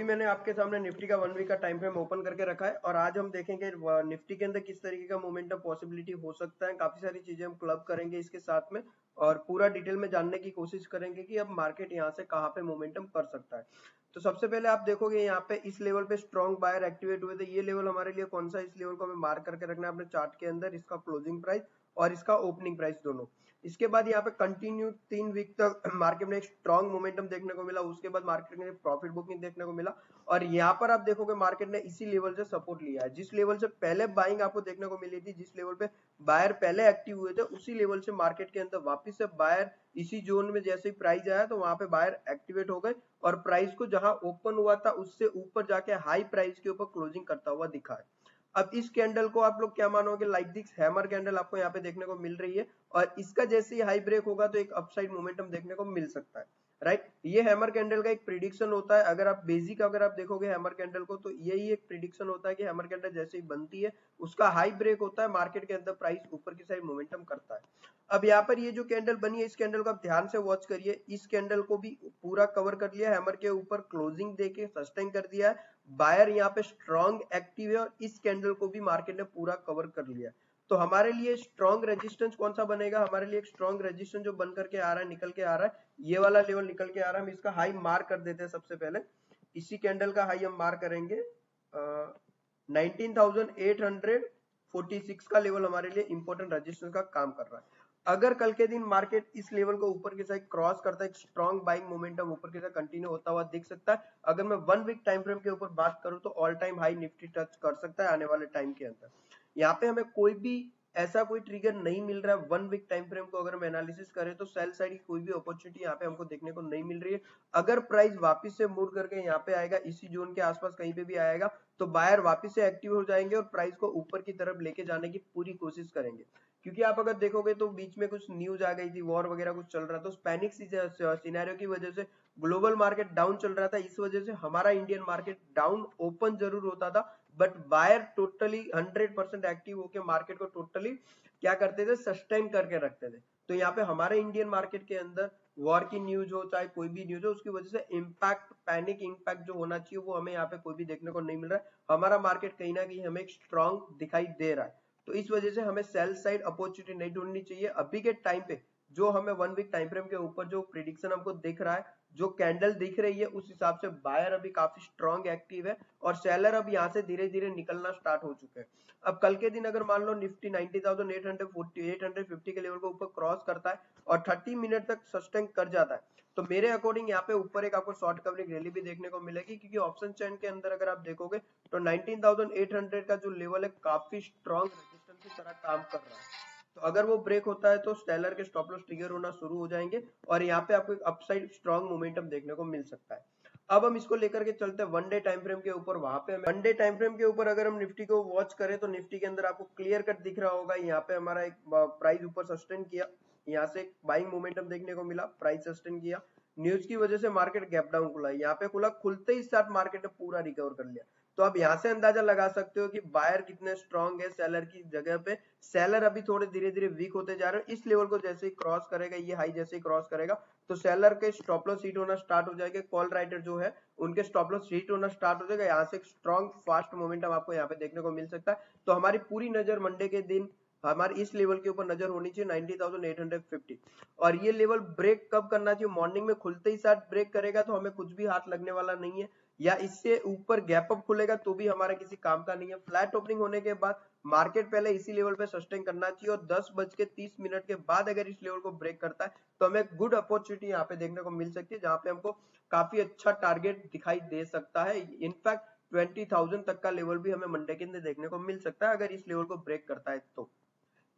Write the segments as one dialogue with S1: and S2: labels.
S1: मैंने आपके सामने निफ्टी का 1 वीक का टाइम फ्रेम ओपन करके रखा है और आज हम देखेंगे निफ्टी के अंदर किस तरीके का मोमेंटम पॉसिबिलिटी हो सकता है। काफी सारी चीजें हम क्लब करेंगे इसके साथ में और पूरा डिटेल में जानने की कोशिश करेंगे कि अब मार्केट यहाँ से कहाँ पे मोमेंटम कर सकता है। तो सबसे पहले आप देखोगे यहाँ पे इस लेवल पे स्ट्रॉन्ग बायर एक्टिवेट हुए थे। ये लेवल हमारे लिए कौन सा, इस लेवल को हमें मार्क करके रखना है अपने चार्ट के अंदर, इसका क्लोजिंग प्राइस और इसका ओपनिंग प्राइस दोनों। इसके बाद यहाँ पे कंटिन्यू 3 वीक तक मार्केट में एक स्ट्रॉन्ग मोमेंटम देखने को मिला। उसके बाद मार्केट में प्रॉफिट बुकिंग देखने को मिला और यहाँ पर आप देखोगे मार्केट ने इसी लेवल से सपोर्ट लिया है। जिस लेवल से पहले बाइंग आपको देखने को मिली थी, जिस लेवल पे बायर पहले एक्टिव हुए थे, उसी लेवल से मार्केट के अंदर वापस से बायर इसी जोन में जैसे ही प्राइस आया तो वहां पे बायर एक्टिवेट हो गए और प्राइस को जहां ओपन हुआ था उससे ऊपर जाके हाई प्राइस के ऊपर क्लोजिंग करता हुआ दिखा है। अब इस कैंडल को आप लोग क्या मानोगे, लाइक दिस हैमर कैंडल आपको यहाँ पे देखने को मिल रही है और इसका जैसे ही हाई ब्रेक होगा तो एक अपसाइड मोमेंटम देखने को मिल सकता है। राइट, ये हैमर कैंडल का एक प्रिडिक्शन होता है। अगर आप बेसिक अगर आप देखोगे हैमर कैंडल को तो यही एक प्रिडिक्शन होता है कि हैमर कैंडल जैसे ही बनती है उसका हाई ब्रेक होता है, मार्केट के अंदर प्राइस ऊपर की साइड मोमेंटम करता है। अब यहाँ पर ये जो कैंडल बनी है इस कैंडल को आप ध्यान से वॉच करिए। इस कैंडल को भी पूरा कवर कर लिया, हैमर के ऊपर क्लोजिंग देके सस्टेन कर दिया है, बायर यहाँ पे स्ट्रॉन्ग एक्टिव है और इस कैंडल को भी मार्केट ने पूरा कवर कर लिया। तो हमारे लिए स्ट्रॉन्ग रेजिस्टेंस कौन सा बनेगा, हमारे लिए एक स्ट्रॉन्ग रेजिस्टेंस जो बन करके आ रहा है, निकल के आ रहा है, ये वाला लेवल निकल के आ रहा है। हम इसका हाई मार्क कर देते हैं। सबसे पहले इसी कैंडल का हाई हम मार्क करेंगे 19,846 का लेवल हमारे लिए इंपॉर्टेंट रेजिस्टेंस का काम कर रहा है। अगर कल के दिन मार्केट इस लेवल को ऊपर की साइड क्रॉस करता है, स्ट्रॉन्ग बाइंग मोमेंटम ऊपर की साइड कंटिन्यू होता हुआ दिख सकता है। अगर मैं 1 वीक टाइम फ्रेम के ऊपर बात करूं तो all time high Nifty touch कर सकता है आने वाले टाइम के अंदर। यहाँ पे हमें कोई भी ऐसा कोई ट्रिगर नहीं मिल रहा है। 1 वीक टाइम फ्रेम को अगर हम एनालिसिस करें तो सेल साइड की कोई भी अपॉर्चुनिटी यहाँ पे हमको देखने को नहीं मिल रही है। अगर प्राइस वापस से मूव करके यहाँ पे आएगा, इसी जोन के आसपास कहीं पे भी आएगा तो बायर वापस से एक्टिव हो जाएंगे और प्राइस को ऊपर की तरफ लेके जाने की पूरी कोशिश करेंगे। क्योंकि आप अगर देखोगे तो बीच में कुछ न्यूज आ गई थी, वॉर वगैरह कुछ चल रहा था, उस पैनिक सिनेरियो की वजह से ग्लोबल मार्केट डाउन चल रहा था। इस वजह से हमारा इंडियन मार्केट डाउन ओपन जरूर होता था बट बायर टोटली 100% एक्टिव होकर मार्केट को टोटली क्या करते थे, सस्टेन करके रखते थे। तो यहाँ पे हमारे इंडियन मार्केट के अंदर वॉर की न्यूज हो चाहे कोई भी न्यूज हो, उसकी वजह से इम्पैक्ट, पैनिक इम्पैक्ट जो होना चाहिए वो हमें यहाँ पे कोई भी देखने को नहीं मिल रहा है। हमारा मार्केट कहीं ना कहीं हमें एक स्ट्रॉन्ग दिखाई दे रहा है। तो इस वजह से हमें सेल साइड अपॉर्चुनिटी नहीं ढूंढनी चाहिए अभी के टाइम पे। जो हमें 1 वीक टाइम फ्रेम के ऊपर जो प्रिडिक्शन हमको दिख रहा है, जो कैंडल दिख रही है, उस हिसाब से बायर अभी काफी स्ट्रॉन्ग एक्टिव है और सेलर अब यहाँ से धीरे धीरे निकलना स्टार्ट हो चुके हैं। अब कल के दिन अगर मान लो निफ्टी 90,850 के लेवल को ऊपर क्रॉस करता है और 30 मिनट तक सस्टेन कर जाता है तो मेरे अकॉर्डिंग यहाँ पे ऊपर एक आपको शॉर्ट कवरिंग रैली भी देखने को मिलेगी। क्योंकि ऑप्शन चेन के अंदर अगर आप देखोगे तो 19,800 का जो लेवल है काफी स्ट्रॉन्ग रेजिस्टेंस की तरह काम कर रहा है। तो अगर वो ब्रेक होता है तो सेलर के स्टॉप लॉस ट्रिगर होना शुरू हो जाएंगे और यहाँ पे आपको एक अपसाइड स्ट्रॉन्ग मोमेंटम देखने को मिल सकता है। अब हम इसको लेकर के चलते हैं 1 डे टाइम फ्रेम के ऊपर। वहां पे 1 डे टाइम फ्रेम के ऊपर अगर हम निफ्टी को वॉच करें तो निफ्टी के अंदर आपको क्लियर कट दिख रहा होगा। यहाँ पे हमारा एक प्राइस ऊपर सस्टेन किया, यहाँ से बाइंग मोमेंटम देखने को मिला, प्राइस सस्टेन किया, न्यूज की वजह से मार्केट गैप डाउन खुला, यहाँ पे खुला, खुलते ही साथ मार्केट ने पूरा रिकवर कर लिया। तो आप यहाँ से अंदाजा लगा सकते हो कि बायर कितने स्ट्रॉन्ग है सेलर की जगह पे। सेलर अभी थोड़े धीरे धीरे वीक होते जा रहे हैं। इस लेवल को जैसे ही क्रॉस करेगा, ये हाई जैसे ही क्रॉस करेगा तो सेलर के स्टॉप लॉस हिट होना स्टार्ट हो जाएगा। कॉल राइटर जो है उनके स्टॉप लॉस हिट होना स्टार्ट हो जाएगा। यहाँ से एक स्ट्रॉन्ग फास्ट मोमेंटम आपको यहाँ पे देखने को मिल सकता है। तो हमारी पूरी नजर मंडे के दिन हमारी इस लेवल के ऊपर नजर होनी चाहिए 90,850 और ये लेवल ब्रेक कब करना चाहिए, मॉर्निंग में खुलते ही साथ ब्रेक करेगा तो हमें कुछ भी हाथ लगने वाला नहीं है, या इससे ऊपर गैप अप खुलेगा तो भी हमारा किसी काम का नहीं है। फ्लैट ओपनिंग होने के बाद मार्केट पहले इसी लेवल पे सस्टेन करना चाहिए और 10:30 के बाद अगर इस लेवल को ब्रेक करता है तो हमें गुड अपॉर्चुनिटी यहाँ पे देखने को मिल सकती है, जहां पे हमको काफी अच्छा टारगेट दिखाई दे सकता है। इनफैक्ट 20,000 तक का लेवल भी हमें मंडे के अंदर देखने को मिल सकता है अगर इस लेवल को ब्रेक करता है। तो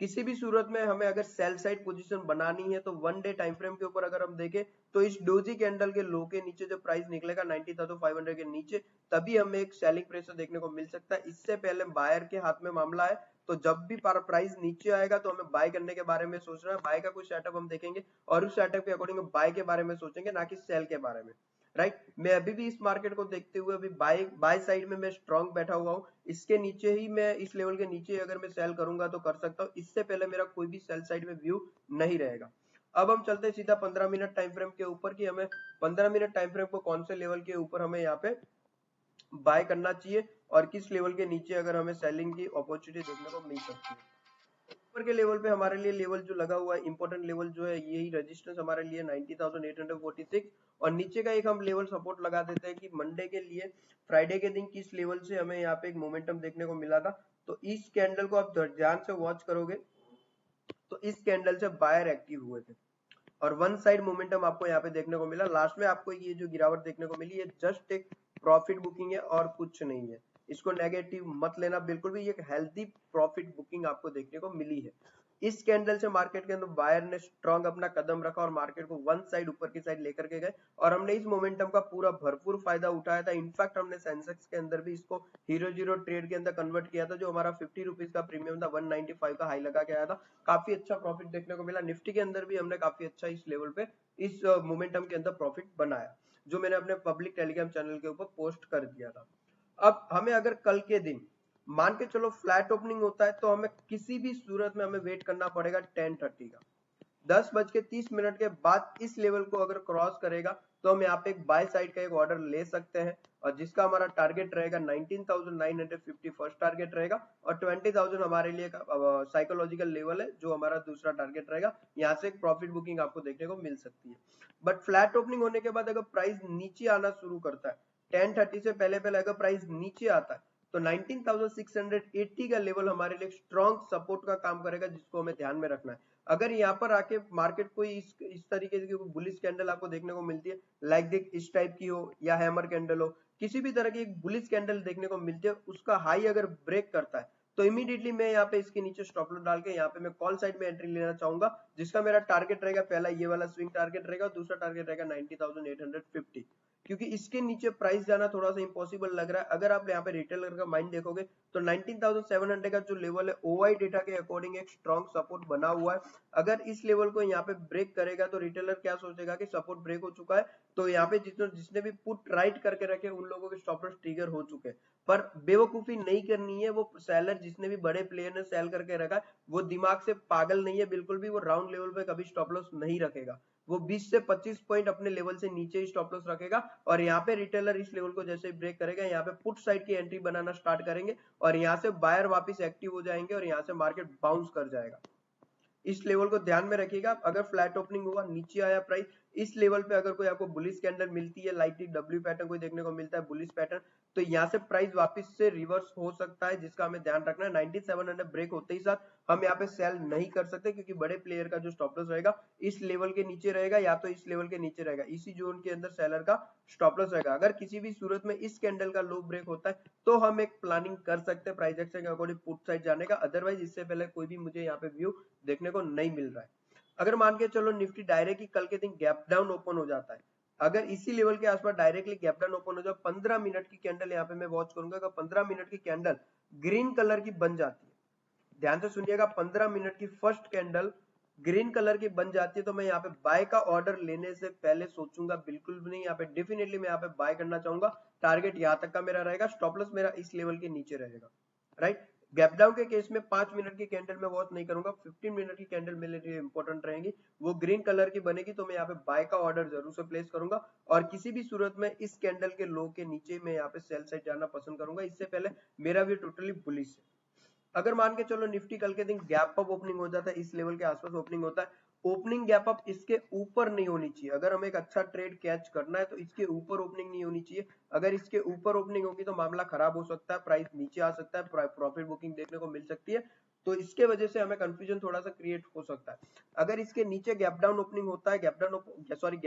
S1: किसी भी सूरत में हमें अगर सेल साइड पोजीशन बनानी है तो 1 डे टाइम फ्रेम के ऊपर अगर हम देखें तो इस डोजी कैंडल के लो के नीचे जो प्राइस निकलेगा 90,500 के नीचे, तभी हमें एक सेलिंग प्रेशर देखने को मिल सकता है। इससे पहले बायर के हाथ में मामला है। तो जब भी प्राइस नीचे आएगा तो हमें बाय करने के बारे में सोचना है। बाय का कुछ सेटअप हम देखेंगे और उस सेटअप के अकॉर्डिंग बाय के बारे में सोचेंगे, ना कि सेल के बारे में। राइट, मैं अभी भी इस मार्केट को देखते हुए अभी बाय साइड में मैं स्ट्रॉन्ग बैठा हुआ हूँ। इसके नीचे ही मैं, इस लेवल के नीचे अगर मैं सेल करूंगा तो कर सकता हूँ। इससे पहले मेरा कोई भी सेल साइड में व्यू नहीं रहेगा। अब हम चलते हैं सीधा 15 मिनट टाइम फ्रेम के ऊपर कि हमें 15 मिनट टाइम फ्रेम को कौन से लेवल के ऊपर हमें यहाँ पे बाय करना चाहिए और किस लेवल के नीचे अगर हमें सेलिंग की अपॉर्चुनिटी देखने को मिल सकती है। ऊपर के लेवल पे हमारे लिए लेवल जो लगा हुआ है, इंपॉर्टेंट लेवल जो है यही रेजिस्टेंस हमारे लिए 90,846 और नीचे का एक हम लेवल सपोर्ट लगा देते हैं कि मंडे के लिए फ्राइडे के दिन किस लेवल से हमें यहाँ पे एक मोमेंटम देखने को मिला था। तो इस कैंडल को आप ध्यान से वॉच करोगे तो इस कैंडल से बायर एक्टिव हुए थे और वन साइड मोमेंटम आपको यहाँ पे देखने को मिला। लास्ट में आपको ये जो गिरावट देखने को मिली, ये जस्ट एक प्रॉफिट बुकिंग है और कुछ नहीं है, इसको नेगेटिव मत लेना बिल्कुल भी। एक हेल्दी प्रॉफिट बुकिंग आपको देखने को मिली है। इस कैंडल से मार्केट के अंदर बायर ने स्ट्रॉन्ग अपना कदम रखा और मार्केट को वन साइड ऊपर की साइड लेकर के गए और हमने इस मोमेंटम का पूरा भरपूर फायदा उठाया था। इनफैक्ट हमने सेंसेक्स के अंदर भी इसको हीरो जीरो ट्रेड के अंदर कन्वर्ट किया था, जो हमारा 50 रुपीज का प्रीमियम था, 195 का हाई लगा के आया था। काफी अच्छा प्रॉफिट देखने को मिला। निफ्टी के अंदर भी हमने काफी अच्छा इस लेवल पे इस मोमेंटम के अंदर प्रॉफिट बनाया, जो मैंने अपने पब्लिक टेलीग्राम चैनल के ऊपर पोस्ट कर दिया था। अब हमें अगर कल के दिन मान के चलो फ्लैट ओपनिंग होता है तो हमें किसी भी सूरत में हमें वेट करना पड़ेगा 10:30 का। 10:30 के बाद इस लेवल को अगर क्रॉस करेगा तो हम यहाँ पे एक बाय साइड का एक ऑर्डर ले सकते हैं और जिसका हमारा टारगेट रहेगा 19,950 फर्स्ट टारगेट रहेगा और 20,000 हमारे लिए साइकोलॉजिकल लेवल है, जो हमारा दूसरा टारगेट रहेगा। यहाँ से एक प्रॉफिट बुकिंग आपको देखने को मिल सकती है। बट फ्लैट ओपनिंग होने के बाद अगर प्राइस नीचे आना शुरू करता है 10:30 से पहले पहले अगर प्राइस नीचे आता है तो 19,680 का लेवल हमारे लिए स्ट्रॉन्ग सपोर्ट का काम करेगा, जिसको हमें ध्यान में रखना है। अगर यहाँ पर आके मार्केट कोई इस तरीके की बुलिश कैंडल आपको देखने को मिलती है, लाइक देख इस टाइप की हो या हैमर कैंडल हो, किसी भी तरह की एक बुलिश कैंडल देखने को मिलती है, उसका हाई अगर ब्रेक करता है तो इमीडिएटली मैं यहाँ पे इसके नीचे स्टॉप लॉस डाल के यहाँ पे मैं कॉल साइड में एंट्री लेना चाहूंगा, जिसका मेरा टारगेट रहेगा पहला ये वाला स्विंग टारगेट रहेगा, दूसरा टारगेट रहेगा 90,850, क्योंकि इसके नीचे प्राइस जाना थोड़ा सा इंपॉसिबल लग रहा है। अगर आप यहाँ पे रिटेलर का माइंड देखोगे तो 19,700 का जो लेवल है ओआई डेटा के अकॉर्डिंग एक स्ट्रॉन्ग सपोर्ट बना हुआ है। अगर इस लेवल को यहाँ पे ब्रेक करेगा तो रिटेलर क्या सोचेगा कि सपोर्ट ब्रेक हो चुका है, तो यहाँ पे जिसने भी पुट राइट करके रखे उन लोगों के स्टॉप लॉस ट्रिगर हो चुके हैं। पर बेवकूफी नहीं करनी है, वो सेलर जिसने भी बड़े प्लेयर ने सेल करके रखा है वो दिमाग से पागल नहीं है बिल्कुल भी, वो राउंड लेवल पे कभी स्टॉप लॉस नहीं रखेगा। वो 20 से 25 पॉइंट अपने लेवल से नीचे ही स्टॉप लॉस रखेगा और यहाँ पे रिटेलर इस लेवल को जैसे ब्रेक करेगा यहाँ पे पुट साइड की एंट्री बनाना स्टार्ट करेंगे और यहाँ से बायर वापस एक्टिव हो जाएंगे और यहाँ से मार्केट बाउंस कर जाएगा। इस लेवल को ध्यान में रखिएगा। अगर फ्लैट ओपनिंग हुआ, नीचे आया प्राइस, इस लेवल पे अगर कोई आपको बुलिश कैंडल मिलती है, लाइटली डब्ल्यू पैटर्न कोई देखने को मिलता है बुलिश पैटर्न, तो यहाँ से प्राइस वापस से रिवर्स हो सकता है, जिसका हमें ध्यान रखना है। 9700 ब्रेक होते ही साथ हम यहाँ पे सेल नहीं कर सकते, क्योंकि बड़े प्लेयर का जो स्टॉप लॉस रहेगा इस लेवल के नीचे रहेगा या तो इस लेवल के नीचे रहेगा, इसी जोन के अंदर सेलर का स्टॉप लॉस रहेगा। अगर किसी भी सूरत में इस कैंडल का लो ब्रेक होता है तो हम एक प्लानिंग कर सकते हैं प्राइस एक्शन के अकॉर्डिंग पुट साइड जाने का, अदरवाइज इससे पहले कोई भी मुझे यहाँ पे व्यू देखने को नहीं मिल रहा है। अगर मान के चलो निफ्टी डायरेक्टली कल के दिन गैप डाउन ओपन हो जाता है, अगर इसी लेवल के आसपास डायरेक्टली गैप डाउन ओपन हो जाए, 15 मिनट की कैंडल यहाँ पे मैं वॉच करूंगा, अगर 15 मिनट की कैंडल ग्रीन कलर की बन जाती है, ध्यान से सुनिएगा, 15 मिनट की फर्स्ट कैंडल ग्रीन कलर की बन जाती है तो मैं यहाँ पे बाय का ऑर्डर लेने से पहले सोचूंगा बिल्कुल भी नहीं, यहाँ पे डेफिनेटली मैं यहाँ पे बाय करना चाहूंगा। टारगेट यहाँ तक का मेरा रहेगा, स्टॉप लॉस मेरा इस लेवल के नीचे रहेगा, राइट। गैप डाउन के केस में 5 मिनट की कैंडल में वॉच नहीं करूंगा, 15 मिनट की कैंडल मेरे लिए इंपॉर्टेंट रहेगी, वो ग्रीन कलर की बनेगी तो मैं यहाँ पे बाय का ऑर्डर जरूर से प्लेस करूंगा और किसी भी सूरत में इस कैंडल के लो के नीचे मैं यहाँ पे सेल साइड जाना पसंद करूंगा। इससे पहले मेरा भी टोटली बुलिश है। अगर मान के चलो निफ्टी कल के दिन गैप अप ओपनिंग हो जाता है, इस लेवल के आसपास ओपनिंग होता है, ओपनिंग गैप अप इसके ऊपर नहीं होनी चाहिए। अगर हमें एक अच्छा ट्रेड कैच करना है तो इसके ऊपर ओपनिंग नहीं होनी चाहिए। अगर इसके ऊपर ओपनिंग होगी तो मामला खराब हो सकता है, प्राइस नीचे आ सकता है, प्रॉफिट बुकिंग देखने को मिल सकती है, तो इसके वजह से हमें कंफ्यूजन थोड़ा सा क्रिएट हो सकता है। अगर इसके नीचे गैप डाउन ओपनिंग होता है, गैप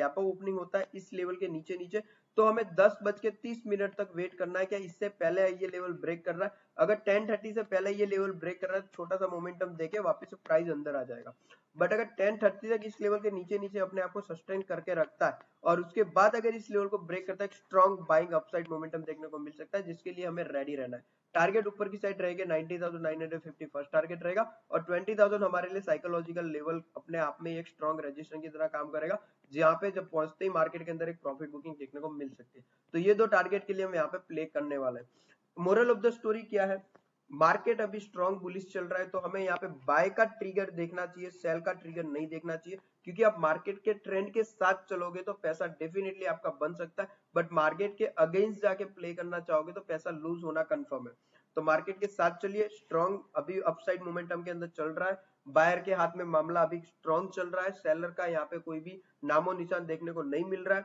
S1: अप ओपनिंग होता है इस लेवल के नीचे नीचे, तो हमें 10:30 तक वेट करना है, क्या इससे पहले ये लेवल ब्रेक कर रहा है। अगर 10:30 से पहले ये लेवल ब्रेक कर रहा है तो छोटा सा मोमेंटम देके वापस से प्राइस अंदर आ जाएगा। बट अगर 10:30 तक इस लेवल के नीचे नीचे अपने आप को सस्टेन करके रखता है और उसके बाद अगर इस लेवल को ब्रेक करता है, स्ट्रॉन्ग बाइंग अपसाइड मोमेंटम देखने को मिल सकता है, जिसके लिए हमें रेडी रहना है। टारगेट ऊपर की साइड रहेगा 90,950 फर्स्ट टारगेट रहेगा और 20,000 हमारे लिए साइकोलॉजिकल लेवल अपने आप में एक स्ट्रॉन्ग रजिस्ट्रेशन की तरह काम करेगा, जहाँ पे जब पहुंचते ही मार्केट के अंदर एक प्रॉफिट बुकिंग देखने को मिल सकती है। तो ये दो टारगेट के लिए हम यहाँ पे प्ले करने वाले हैं। मोरल ऑफ द स्टोरी क्या है? मार्केट अभी स्ट्रॉन्ग बुलिश चल रहा है, तो हमें यहाँ पे बाय का ट्रिगर देखना चाहिए, सेल का ट्रिगर नहीं देखना चाहिए, क्योंकि आप मार्केट के ट्रेंड के साथ चलोगे तो पैसा डेफिनेटली आपका बन सकता है, बट मार्केट के अगेंस्ट जाके प्ले करना चाहोगे तो पैसा लूज होना कंफर्म है। तो मार्केट के साथ चलिए, स्ट्रॉन्ग अभी अपसाइड मोमेंटम के अंदर चल रहा है, बायर के हाथ में मामला अभी स्ट्रॉन्ग चल रहा है, सेलर का यहाँ पे कोई भी नामो निशान देखने को नहीं मिल रहा है,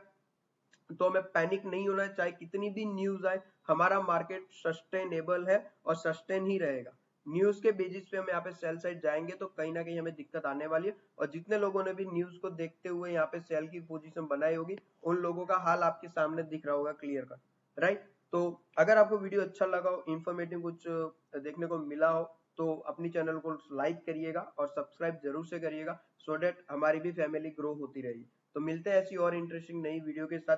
S1: तो हमें पैनिक नहीं होना है, चाहे कितनी भी न्यूज आए, हमारा मार्केट सस्टेनेबल है और सस्टेन ही रहेगा। न्यूज के बेसिस पे हम यहाँ पे सेल साइड जाएंगे तो कहीं ना कहीं हमें दिक्कत आने वाली है, और जितने लोगों ने भी न्यूज को देखते हुए यहाँ पे सेल की पोजीशन बनाई होगी, उन लोगों का हाल आपके सामने दिख रहा होगा क्लियर कट, राइट। तो अगर आपको वीडियो अच्छा लगा हो, इंफॉर्मेटिव कुछ देखने को मिला हो, तो अपनी चैनल को लाइक करिएगा और सब्सक्राइब जरूर से करिएगा, सो डेट हमारी भी फैमिली ग्रो होती रहेगी। तो मिलते हैं ऐसी और इंटरेस्टिंग नई वीडियो के साथ।